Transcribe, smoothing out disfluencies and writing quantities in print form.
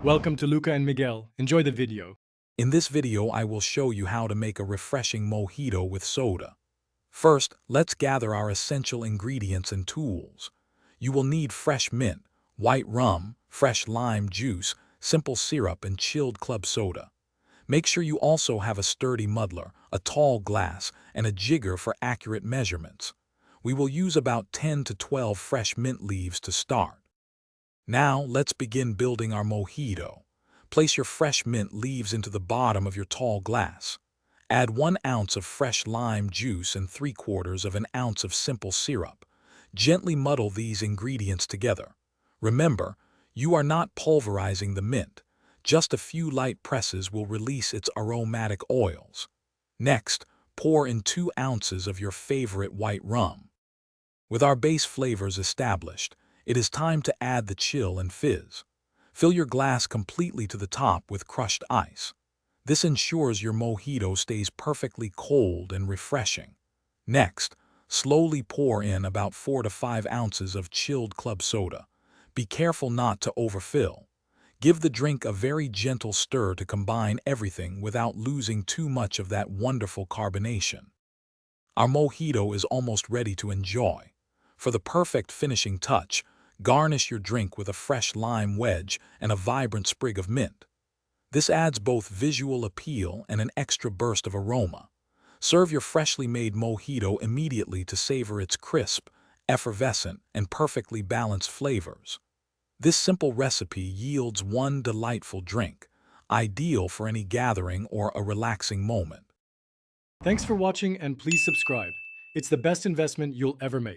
Welcome to Luca and Miguel. Enjoy the video. In this video, I will show you how to make a refreshing mojito with soda. First, let's gather our essential ingredients and tools. You will need fresh mint, white rum, fresh lime juice, simple syrup, and chilled club soda. Make sure you also have a sturdy muddler, a tall glass, and a jigger for accurate measurements. We will use about 10 to 12 fresh mint leaves to start. Now, let's begin building our mojito. Place your fresh mint leaves into the bottom of your tall glass. Add 1 ounce of fresh lime juice and 3/4 of an ounce of simple syrup. Gently muddle these ingredients together. Remember, you are not pulverizing the mint. Just a few light presses will release its aromatic oils. Next, pour in 2 ounces of your favorite white rum. With our base flavors established, it is time to add the chill and fizz. Fill your glass completely to the top with crushed ice. This ensures your mojito stays perfectly cold and refreshing. Next, slowly pour in about 4 to 5 ounces of chilled club soda. Be careful not to overfill. Give the drink a very gentle stir to combine everything without losing too much of that wonderful carbonation. Our mojito is almost ready to enjoy. For the perfect finishing touch, garnish your drink with a fresh lime wedge and a vibrant sprig of mint. This adds both visual appeal and an extra burst of aroma. Serve your freshly made mojito immediately to savor its crisp, effervescent, and perfectly balanced flavors. This simple recipe yields one delightful drink, ideal for any gathering or a relaxing moment. Thanks for watching and please subscribe. It's the best investment you'll ever make.